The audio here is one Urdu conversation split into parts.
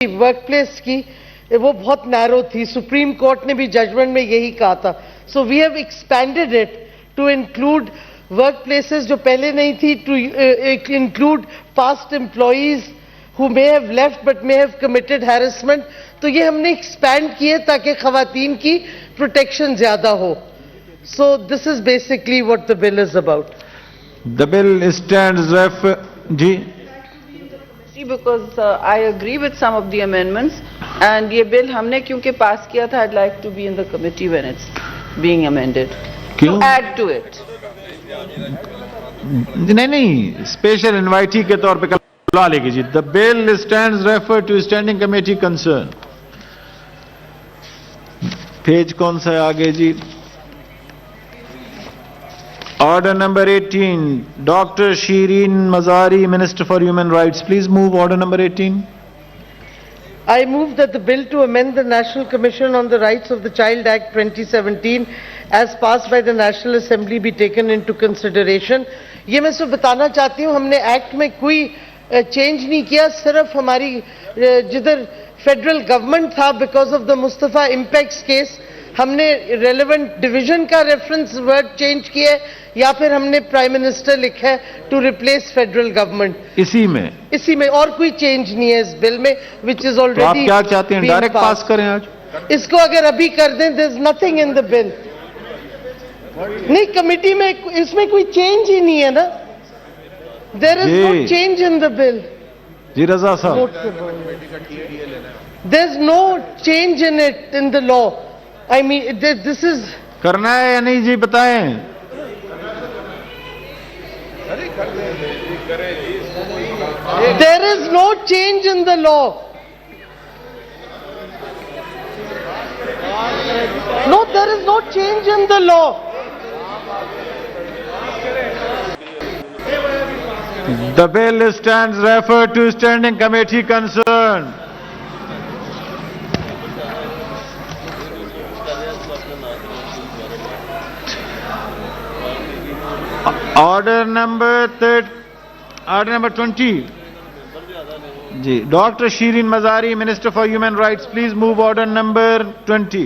ورک پلیس کی وہ بہت نیرو تھی. سپریم کورٹ نے بھی ججمنٹ میں یہی کہا تھا. So we have expanded it to include work places جو پہلے نہیں تھی, to include past employees who may have left but may have committed harassment. تو یہ ہم نے ایکسپینڈ کیے تاکہ خواتین کی پروٹیکشن زیادہ ہو. So this is basically what the bill is about. The bill stands G because I agree with some of the amendments and یہ bill ہم نے کیونکہ پاس کیا تھا, I'd like to be in the committee when it's being amended to add to it. نہیں اسپیشل انوائٹی کے طور پہ بلا لے گی جی. The bill stands referred to standing committee concern. Page کون سا ہے آگے جی؟ Order number 18, Dr. Shireen Mazari, Minister for Human Rights. Please move order number 18. I move that the bill to amend the National Commission on the Rights of the Child Act 2017 as passed by the National Assembly be taken into consideration. یہ میں صرف بتانا چاہتی ہوں, ہم نے ایکٹ میں کوئی چینج نہیں کیا, صرف ہماری جدھر فیڈرل گورنمنٹ تھا because of the Mustafa Impex case, ہم نے ریلیونٹ ڈویژن کا ریفرنس ورڈ چینج کیا ہے یا پھر ہم نے پرائم منسٹر لکھا ہے ٹو ریپلیس فیڈرل گورنمنٹ. اسی میں اور کوئی چینج نہیں ہے اس بل میں, وچ از آلریڈی. آپ کیا چاہتے ہیں, ڈائریکٹ پاس کریں آج اس کو؟ اگر ابھی کر دیں, دیر از نتھنگ ان دا بل. نہیں, کمیٹی میں اس میں کوئی چینج ہی نہیں ہے نا. دیر از نو چینج ان دا بل. جی رضا صاحب, there is no change in it in the law. I mean, this is... کرنا ہے یا نہیں جی بتائیں. There is no change in the law. No, there is no change in the law. The bill stands referred to standing committee concern. Order number 20. جی doctor Shireen Mazari, minister for human rights. Please move order number 20.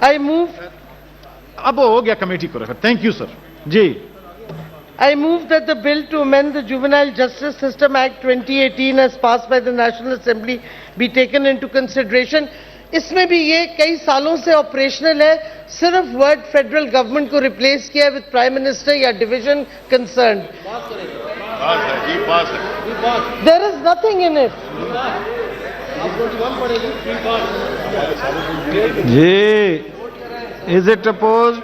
I move. اب ہو گیا کمیٹی کو ریفر. Thank you sir. جی I move that the bill to amend the Juvenile Justice System Act 2018 as passed by the National Assembly be taken into consideration. اس میں بھی یہ کئی سالوں سے آپریشنل ہے, صرف ورڈ فیڈرل گورنمنٹ کو ریپلیس کیا ہے وتھ پرائم منسٹر یا division concerned. There is nothing in it. جی از اٹ اپوز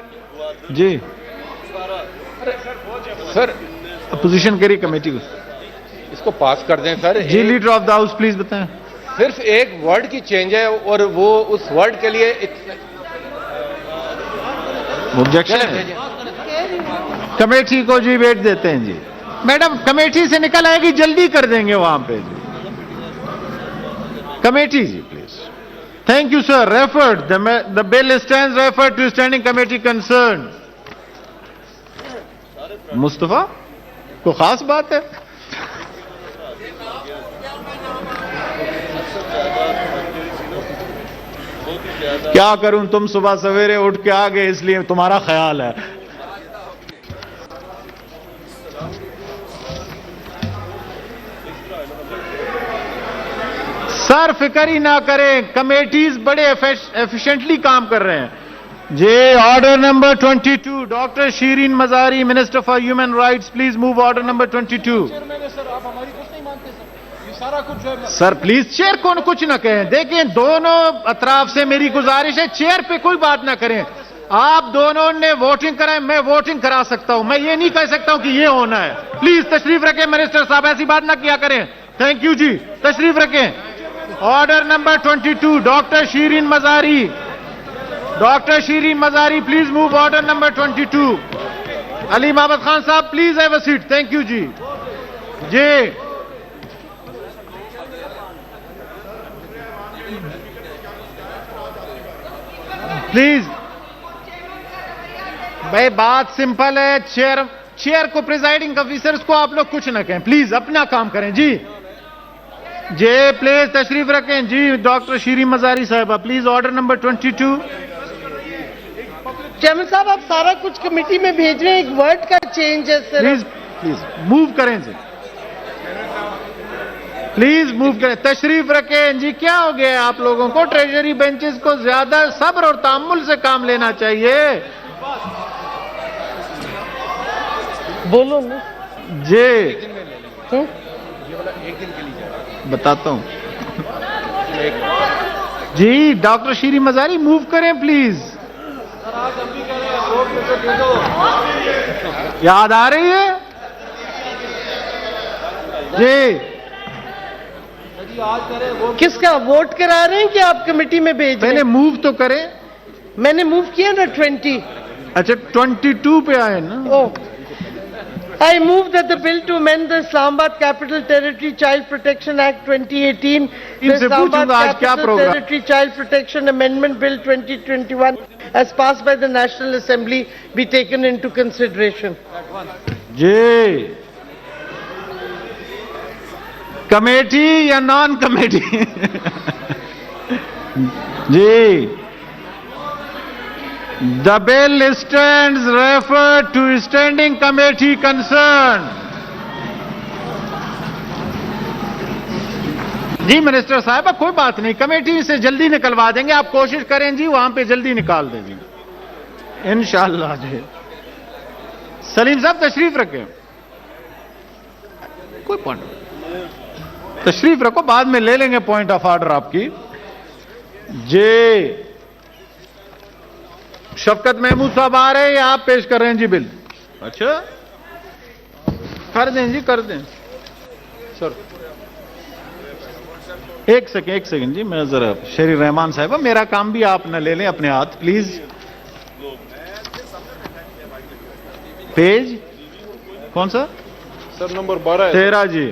جی سر اپوزیشن کری کمیٹی کو اس کو پاس کر دیں سر. جی leader of the house please بتائیں. صرف ایک ورڈ کی چینج ہے اور وہ اس ورڈ کے لیے آبجیکشن ہے کمیٹی کو. جی ویٹ دیتے ہیں جی. میڈم کمیٹی سے نکل آئے گی, جلدی کر دیں گے وہاں پہ جی. کمیٹی جی please. Thank you sir. Referred the bill stands referred to standing committee concern. Mustafa کو خاص بات ہے. کیا کروں, تم صبح سویرے اٹھ کے آ گئے اس لیے تمہارا خیال ہے. سر فکر ہی نہ کریں, کمیٹیز بڑے ایفیشنٹلی کام کر رہے ہیں. جی order number 22, doctor Shireen Mazari, minister for human rights. Please move order number 22. Sir please chair کو کچھ نہ کہیں. دیکھیں دونوں اطراف سے میری گزارش ہے, چیئر پہ کوئی بات نہ کریں. آپ دونوں نے ووٹنگ کرائیں, میں ووٹنگ کرا سکتا ہوں, میں یہ نہیں کہہ سکتا ہوں کہ یہ ہونا ہے. پلیز تشریف رکھیں منسٹر صاحب, ایسی بات نہ کیا کریں. تھینک یو جی, تشریف رکھیں. Order number 22, doctor Shireen Mazari. Doctor Shireen Mazari, please move order number 22. Ali Muhammad Khan صاحب please have a seat. Thank you جی. جی پلیز بھائی بات سمپل ہے. چیئر کو پریزائڈنگ آفیسرز کو آپ لوگ کچھ نہ کہیں, پلیز اپنا کام کریں. جی جی پلیز تشریف رکھیں. جی ڈاکٹر شیرین مزاری صاحبہ پلیز آرڈر نمبر 22. چیئرمین صاحب آپ سارا کچھ کمیٹی میں بھیج رہے ہیں, ایک ورڈ کا چینج ہے صرف. پلیز پلیز موو کریں جی, پلیز موو کریں, تشریف رکھیں. جی کیا ہو گیا ہے آپ لوگوں کو؟ ٹریجری بینچز کو زیادہ صبر اور تحمل سے کام لینا چاہیے. بولو نا. جی بتاتا ہوں. جی ڈاکٹر شیرین مزاری موو کریں پلیز. یاد آ رہی ہے؟ جی کس کا ووٹ کرا رہے ہیں کہ آپ کمیٹی میں بھیج رہے پہلے ہیں؟ موو تو کریں. میں نے موو کیا نا 20. اچھا 22 پہ آئے نا. Oh. I move that the bill to amend the Islamabad Capital Territory Child Protection Act 2018, the ان سے پوچھوں Islamabad گا آج کیا Capital programme? Territory Child Protection Amendment Bill 2021 as passed by the National Assembly be taken into consideration. جی کمیٹی یا نان کمیٹی؟ جی the bill stands referred to standing committee concerned. جی منسٹر صاحبہ کوئی بات نہیں, کمیٹی سے جلدی نکلوا دیں گے. آپ کوشش کریں جی وہاں پہ جلدی نکال دیں گے انشاءاللہ. جی سلیم صاحب تشریف رکھیں. کوئی پوائنٹ تشریف رکھو, بعد میں لے لیں گے پوائنٹ آف آرڈر آپ کی. جی شفقت محمود صاحب آ رہے ہیں یا آپ پیش کر رہے ہیں جی بل؟ اچھا کر دیں جی کر دیں. سر ایک سیکنڈ جی, میں ذرا شیری رحمان صاحبہ میرا کام بھی آپ نہ لے لیں اپنے ہاتھ پلیز. پیج کون سا؟ سر نمبر 12 13 جی.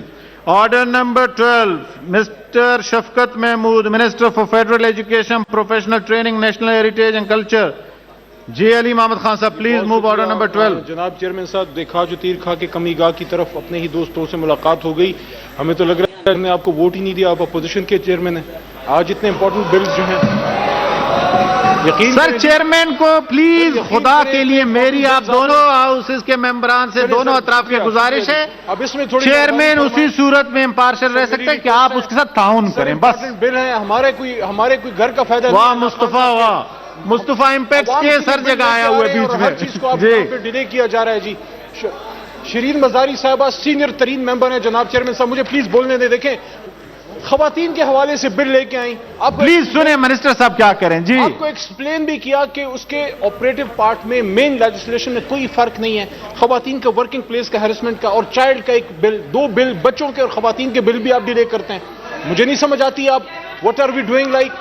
Order number 12 mister Shafqat Mahmood minister for federal education professional training national heritage and culture. جی علی محمد خان صاحب پلیز موو آرڈر نمبر 12. جناب چیئرمین صاحب, دیکھا جو تیر کھا کے کمی گاہ کی طرف اپنے ہی دوستوں سے ملاقات ہو گئی. ہمیں تو لگ رہا ہے نے آپ کو ووٹ ہی نہیں دیا, آپ اپوزیشن کے چیئرمین ہیں. آج اتنے امپورٹنٹ بلز جو ہیں یقین سر چیئرمین کو پلیز خدا کے لیے میری آپ دونوں ہاؤسز کے ممبران سے دونوں اطراف کی گزارش ہے, اب اس میں تھوڑی چیئرمین اسی صورت میں امپارشل رہ سکتے ہیں کہ آپ اس کے ساتھ تعاون کریں بس. بل ہے ہمارے کوئی گھر کا فائدہ واہ مصطفیٰ واہ, مصطفیٰ امپیکس کے سر جگہ آیا ہوا ہے بیچ ہر چیز کو میں. آپ جی ڈیلے کیا جا رہا ہے. جی شیرین مزاری صاحبہ سینئر ترین ممبر ہیں. جناب چیئرمین صاحب مجھے پلیز بولنے دیں. دیکھیں خواتین کے حوالے سے بل لے کے آئیں, آپ پلیز سنیں منسٹر صاحب کیا کریں. جی آپ کو ایکسپلین بھی کیا کہ اس کے آپریٹو پارٹ میں مین لیجسلیشن میں کوئی فرق نہیں ہے. خواتین کا ورکنگ پلیس کا ہیرسمنٹ کا اور چائلڈ کا ایک بل, 2 بل بچوں کے اور خواتین کے بل بھی آپ ڈیلے کرتے ہیں. مجھے نہیں سمجھ آتی آپ what are we doing like.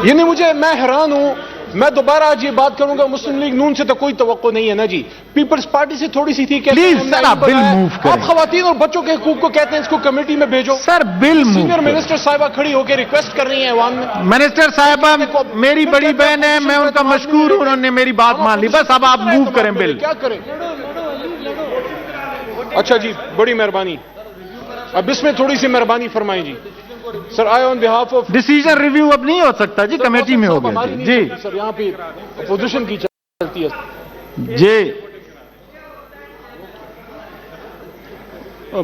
یعنی میں حیران ہوں. میں دوبارہ آج یہ بات کروں گا, مسلم لیگ نون سے تو کوئی توقع نہیں ہے نا جی, پیپلز پارٹی سے تھوڑی سی تھی کہ Please, sir, آپ بل move کریں. آپ خواتین اور بچوں کے حقوق کو کہتے ہیں اس کو کمیٹی میں بھیجو. سر بل سینئر موو. منسٹر صاحبہ کھڑی ہو کے ریکویسٹ کر رہی ہیں ایوان میں. منسٹر صاحبہ میری بڑی بہن ہے, میں ان کا مشکور ہوں, انہوں نے میری بات مان لی. بس اب آپ موو کریں بل. کیا کریں؟ اچھا جی بڑی مہربانی, اب اس میں تھوڑی سی مہربانی فرمائیں جی. سر آئی آن بہاف آف ڈیسیجن ریویو اب نہیں ہو سکتا جی, کمیٹی میں ہو گیا جی. جی سر یہاں پہ اپوزیشن کی چلتی ہے. جی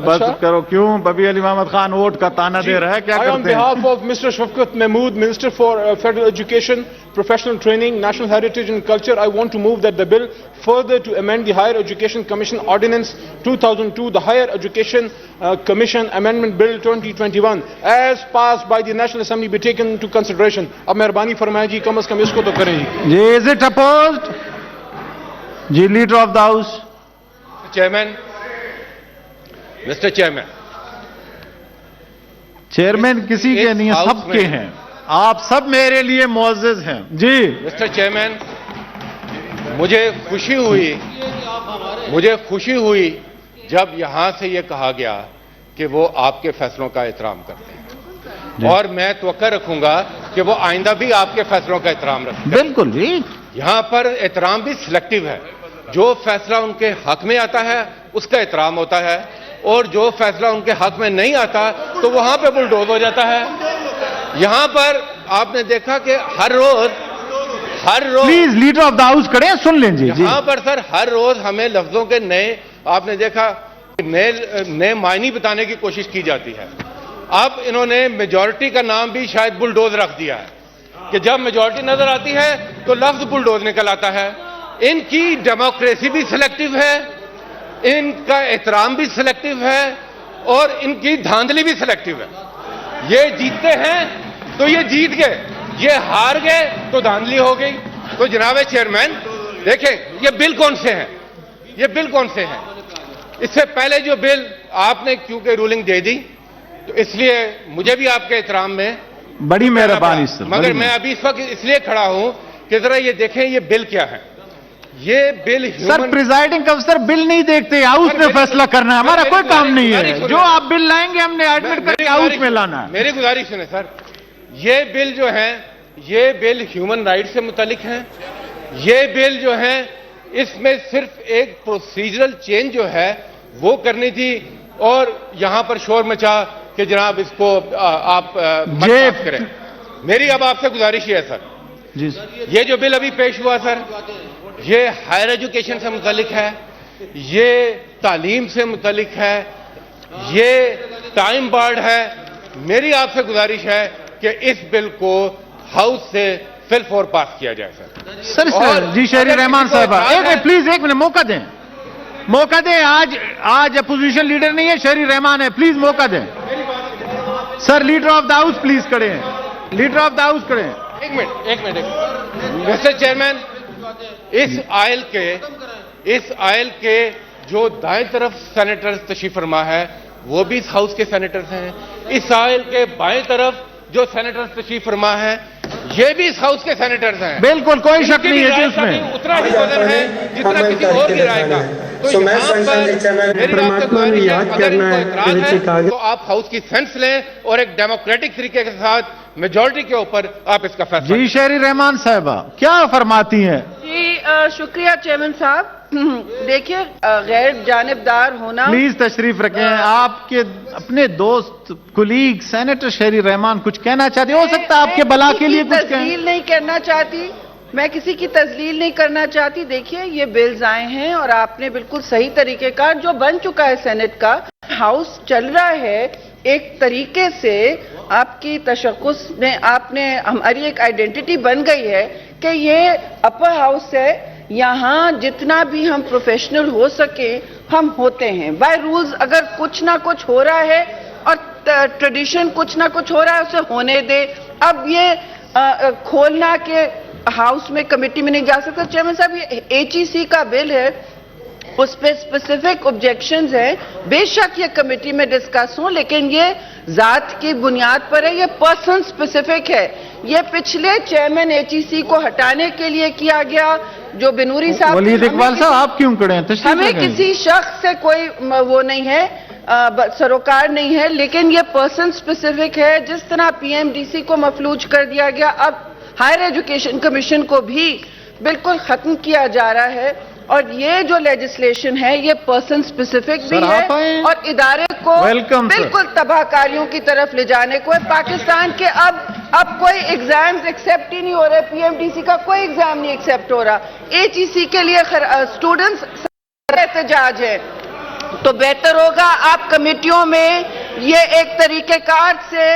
بس کرو, کیوں ببی علی محمد خان ووٹ کا تانا دے رہا ہے, کیا I on کرتے ہیں؟ behalf of Mr. Shafqat Mahmood, Minister for Federal Education, Professional Training, National Heritage and Culture, I want to move that the bill further to amend the Higher Education Commission Ordinance 2002, the Higher Education Commission Amendment Bill 2021, as passed by the National Assembly be taken into consideration. اب مہربانی فرمائیں جی, کم از کم اس کو تو کریں جی. جی از اٹ اپوزڈ؟ جی leader of the house. Chairman, mister chairman, chairman کسی کے نہیں ہیں, سب کے ہیں. آپ سب میرے لیے معزز ہیں. جی مسٹر چیئرمین, مجھے خوشی ہوئی جب یہاں سے یہ کہا گیا کہ وہ آپ کے فیصلوں کا احترام کرتے ہیں, اور میں توقع رکھوں گا کہ وہ آئندہ بھی آپ کے فیصلوں کا احترام رکھیں. بالکل جی. یہاں پر احترام بھی سلیکٹیو ہے. جو فیصلہ ان کے حق میں آتا ہے اس کا احترام ہوتا ہے، اور جو فیصلہ ان کے حق میں نہیں آتا تو وہاں پہ بلڈوز ہو جاتا ہے۔ یہاں پر آپ نے دیکھا کہ ہر روز please leader of the house کھڑے ہیں، سن لیں جی۔ یہاں پر سر ہر روز ہمیں لفظوں کے نئے، آپ نے دیکھا نئے معنی بتانے کی کوشش کی جاتی ہے۔ اب انہوں نے میجورٹی کا نام بھی شاید بلڈوز رکھ دیا ہے کہ جب میجورٹی نظر آتی ہے تو لفظ بلڈوز نکل آتا ہے۔ ان کی ڈیموکریسی بھی سلیکٹیو ہے، ان کا احترام بھی سلیکٹیو ہے، اور ان کی دھاندلی بھی سلیکٹیو ہے۔ یہ جیتتے ہیں تو یہ جیت گئے، یہ ہار گئے تو دھاندلی ہو گئی۔ تو جناب چیئرمین دیکھیں یہ بل کون سے ہیں، یہ بل کون سے ہیں؟ اس سے پہلے جو بل آپ نے کیونکہ رولنگ دے دی تو اس لیے مجھے بھی آپ کے احترام میں بڑی مہربانی سر، مگر میں ابھی اس وقت اس لیے کھڑا ہوں کہ ذرا یہ دیکھیں یہ بل کیا ہے۔ یہ بل سر پریزائڈنگ افسر بل نہیں دیکھتے، ہاؤس میں فیصلہ کرنا ہے، ہمارا کوئی کام نہیں ہے۔ جو آپ بل لائیں گے ہم نے ایڈمٹ کر کے ہاؤس میں لانا ہے۔ میری گزارش سنیں سر، یہ بل جو ہیں یہ بل ہیومن رائٹ سے متعلق ہیں۔ یہ بل جو ہیں اس میں صرف ایک پروسیجرل چینج جو ہے وہ کرنی تھی، اور یہاں پر شور مچا کہ جناب اس کو آپ پاس کریں۔ میری اب آپ سے گزارش یہ ہے سر، جی یہ جو بل ابھی پیش ہوا سر یہ ہائر ایجوکیشن سے متعلق ہے، یہ تعلیم سے متعلق ہے، یہ ٹائم بارڈ ہے۔ میری آپ سے گزارش ہے کہ اس بل کو ہاؤس سے فی الفور پاس کیا جائے سر۔ سر جی شہری رحمان صاحب پلیز ایک منٹ موقع دیں، موقع دیں۔ آج اپوزیشن لیڈر نہیں ہے، شہری رحمان ہے، پلیز موقع دیں۔ Sir leader of the house please کھڑے ہیں، لیڈر آف دا ہاؤس کھڑے ہیں۔ ایک منٹ مسٹر چیئرمین، اس آئل کے جو دائیں طرف سینیٹرز تشریف فرما ہے وہ بھی اس ہاؤس کے سینیٹرز ہیں، اس آئل کے بائیں طرف جو سینیٹرز تشریف فرما ہے یہ بھی اس ہاؤس کے سینیٹرز ہیں۔ بالکل کوئی شک نہیں ہے جی اس میں۔ اتنا ہی وزن ہے جتنا کسی اور کی رائے کا۔ تو یہاں پر میری آپ سے گزارش ہے اگر ان کو اعتراض ہے تو آپ ہاؤس کی سینس لیں اور ایک ڈیموکریٹک طریقے کے ساتھ میجورٹی کے اوپر آپ اس کا فیصلہ جی شہری رحمان صاحبہ کیا فرماتی ہیں؟ جی شکریہ چیئرمین صاحب۔ دیکھیے غیر جانبدار ہونا، پلیز تشریف رکھیں۔ آپ کے اپنے دوست کولیگ سینیٹر شہری رحمان کچھ کہنا چاہتے ہو سکتا ہے آپ کے بلا کے لیے کچھ کہیں؟ تذلیل نہیں کرنا چاہتی، میں کسی کی تذلیل نہیں کرنا چاہتی۔ دیکھیے یہ بلز آئے ہیں اور آپ نے بالکل صحیح طریقے کا جو بن چکا ہے سینٹ کا، ہاؤس چل رہا ہے ایک طریقے سے، آپ کی تشخص نے آپ نے ہماری ایک آئیڈینٹی بن گئی ہے کہ یہ اپر ہاؤس ہے، یہاں جتنا بھی ہم پروفیشنل ہو سکے ہم ہوتے ہیں بائی رولز۔ اگر کچھ نہ کچھ ہو رہا ہے اور ٹریڈیشن کچھ نہ کچھ ہو رہا ہے اسے ہونے دے۔ اب یہ کھولنا کہ ہاؤس میں کمیٹی میں نہیں جا سکتا، چیئرمین صاحب یہ ایچ ای سی کا بل ہے، اس پہ اسپیسیفک آبجیکشنز ہیں، بے شک یہ کمیٹی میں ڈسکس ہوں، لیکن یہ ذات کی بنیاد پر ہے، یہ پرسن اسپیسیفک ہے۔ یہ پچھلے چیئرمین ایچ ای سی کو ہٹانے کے لیے کیا گیا جو بنوری صاحب، ولید اقبال صاحب آپ کیوں کھڑے ہیں؟ تشریف ہمیں رکھیں۔ کسی شخص سے کوئی وہ نہیں ہے، سروکار نہیں ہے، لیکن یہ پرسن اسپیسیفک ہے۔ جس طرح پی ایم ڈی سی کو مفلوج کر دیا گیا، اب ہائر ایجوکیشن کمیشن کو بھی بالکل ختم کیا جا رہا ہے، اور یہ جو لیجسلیشن ہے یہ پرسن اسپیسیفک بھی ہے اور ادارے کو بالکل تباہ کاریوں کی طرف لے جانے کو ہے۔ پاکستان کے اب کوئی ایگزامز ایکسیپٹ ہی نہیں ہو رہے، پی ایم ڈی سی کا کوئی ایگزام نہیں ایکسیپٹ ہو رہا، ایچ ای سی کے لیے اسٹوڈنٹس احتجاج ہے۔ تو بہتر ہوگا آپ کمیٹیوں میں یہ ایک طریقہ کار سے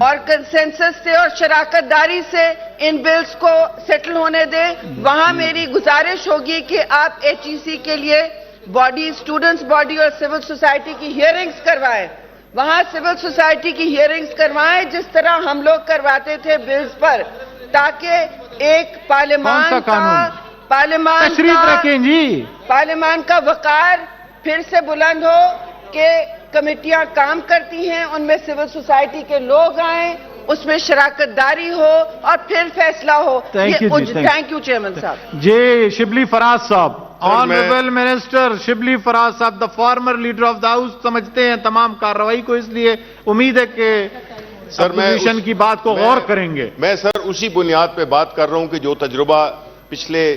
اور کنسنسس سے اور شراکت داری سے ان بلز کو سیٹل ہونے دیں۔ وہاں میری گزارش ہوگی کہ آپ ایچ ای سی کے لیے باڈی، اسٹوڈنٹس باڈی اور سول سوسائٹی کی ہیئرنگز کروائیں، وہاں سول سوسائٹی کی ہیئرنگز کروائیں جس طرح ہم لوگ کرواتے تھے بلز پر، تاکہ ایک پارلیمان کا وقار پھر سے بلند ہو کہ کمیٹیاں کام کرتی ہیں، ان میں سول سوسائٹی کے لوگ آئیں، اس میں شراکت داری ہو اور پھر فیصلہ ہو۔ تھینک یو چیئرمین صاحب۔ جی شبلی فراز صاحب، آنریبل منسٹر شبلی فراز صاحب، the former leader of the house, سمجھتے ہیں تمام کارروائی کو، اس لیے امید ہے کہ اپوزیشن کی بات کو غور کریں گے۔ میں سر اسی بنیاد پہ بات کر رہا ہوں کہ جو تجربہ پچھلے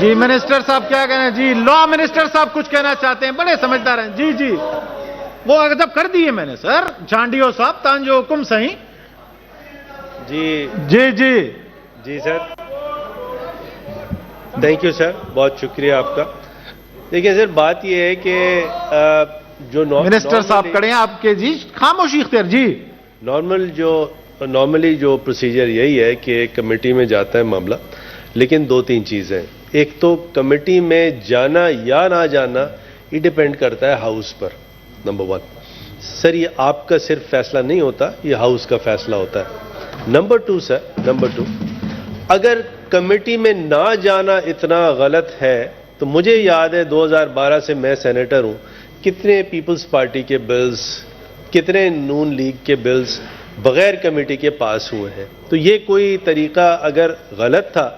جی منسٹر صاحب کیا کہنا ہے؟ جی لا منسٹر صاحب کچھ کہنا چاہتے ہیں, بڑے سمجھدار ہیں. جی جی وہ ادب کر دیے میں نے سر. جھانڈیو صاحب تانجو حکم صحیح. جی جی جی جی سر, تھینک یو سر, بہت شکریہ آپ کا. دیکھیں سر, بات یہ ہے کہ جو منسٹر صاحب کھڑے ہیں آپ کے, جی خاموشی اختیار. جی نارملی جو پروسیجر یہی ہے کہ کمیٹی میں جاتا ہے معاملہ, لیکن 2-3 چیزیں. ایک تو کمیٹی میں جانا یا نہ جانا یہ ڈیپینڈ کرتا ہے ہاؤس پر, نمبر 1. سر یہ آپ کا صرف فیصلہ نہیں ہوتا, یہ ہاؤس کا فیصلہ ہوتا ہے. نمبر 2 سر, نمبر 2, اگر کمیٹی میں نہ جانا اتنا غلط ہے تو مجھے یاد ہے 2012 سے میں سینیٹر ہوں, کتنے پیپلز پارٹی کے بلز, کتنے نون لیگ کے بلز بغیر کمیٹی کے پاس ہوئے ہیں. تو یہ کوئی طریقہ اگر غلط تھا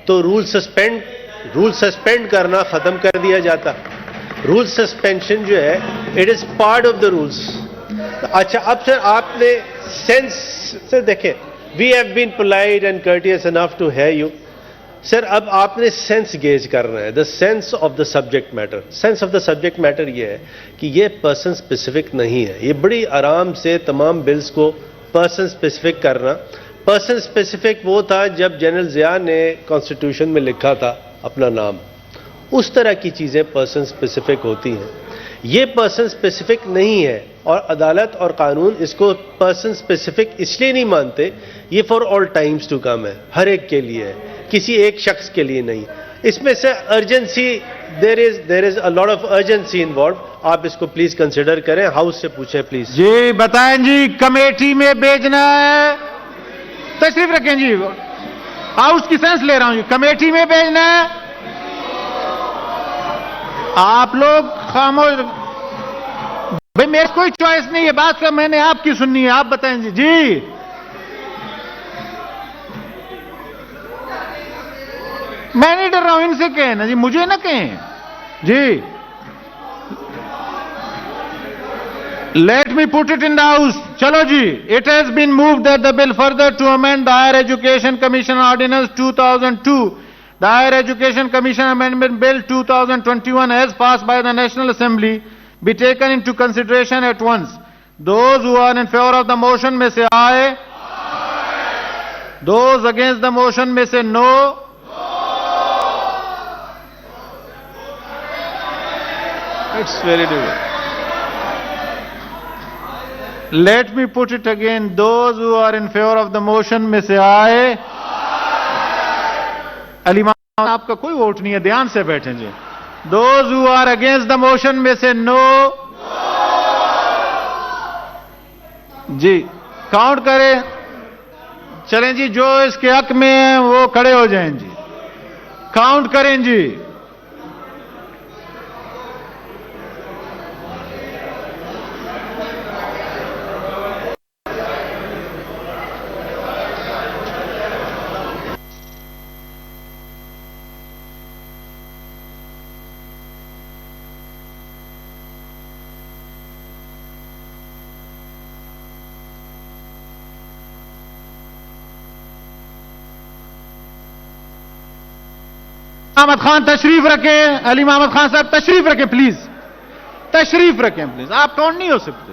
تو رول سسپینڈ کرنا ختم کر دیا جاتا. رول سسپینشن جو ہے it is part of the rules. اچھا اب سر آپ نے سینس سے دیکھیں, we have been polite and courteous enough to hear you. Sir اب آپ نے سینس گیج کرنا ہے, the sense of the subject matter. Sense of the subject matter یہ ہے کہ یہ پرسن اسپیسیفک نہیں ہے. یہ بڑی آرام سے تمام بلز کو پرسن اسپیسیفک کرنا. پرسن اسپیسیفک وہ تھا جب جنرل ضیاء نے کانسٹیٹیوشن میں لکھا تھا اپنا نام, اس طرح کی چیزیں پرسن اسپیسیفک ہوتی ہیں. یہ پرسن اسپیسیفک نہیں ہے, اور عدالت اور قانون اس کو پرسن اسپیسیفک اس لیے نہیں مانتے, یہ for all times to come ہے, ہر ایک کے لیے ہے, کسی ایک شخص کے لیے نہیں. اس میں سے urgency, there is a lot of urgency involved. آپ اس کو پلیز کنسیڈر کریں, ہاؤس سے پوچھیں پلیز. جی بتائیں جی, کمیٹی میں بھیجنا ہے, تشریف رکھیں جی, ہاؤس کی سینس لے رہا ہوں جی. کمیٹی میں بھیجنا ہے, آپ لوگ خاموش. بھئی میرے کوئی چوائس نہیں ہے, بات کا میں نے آپ کی سننی ہے, آپ بتائیں جی. جی میں نہیں ڈر رہا ہوں, ان سے کہیں نا جی, مجھے نہ کہیں جی. Let me put it in the house. چلو جی, it has been moved that the bill further to amend the Higher Education Commission Ordinance 2002, the Higher Education Commission Amendment Bill 2021 as passed by the National Assembly be taken into consideration at once. Those who are in favor of the motion may say aye. Those against the motion may say no. It's very difficult. Let me put it again. Those who are in favor of the motion may say aye. علی محمد آپ کا کوئی ووٹ نہیں ہے, دھیان سے بیٹھیں جی. Those who are against the motion may say no. جی کاؤنٹ کریں, چلیں جی, جو اس کے حق میں ہیں وہ کھڑے ہو جائیں جی, کاؤنٹ کریں جی. محمد خان تشریف رکھیں, علی محمد خان صاحب تشریف رکھیں پلیز, تشریف رکھیں پلیز, آپ کاؤنٹ نہیں ہو سکتے.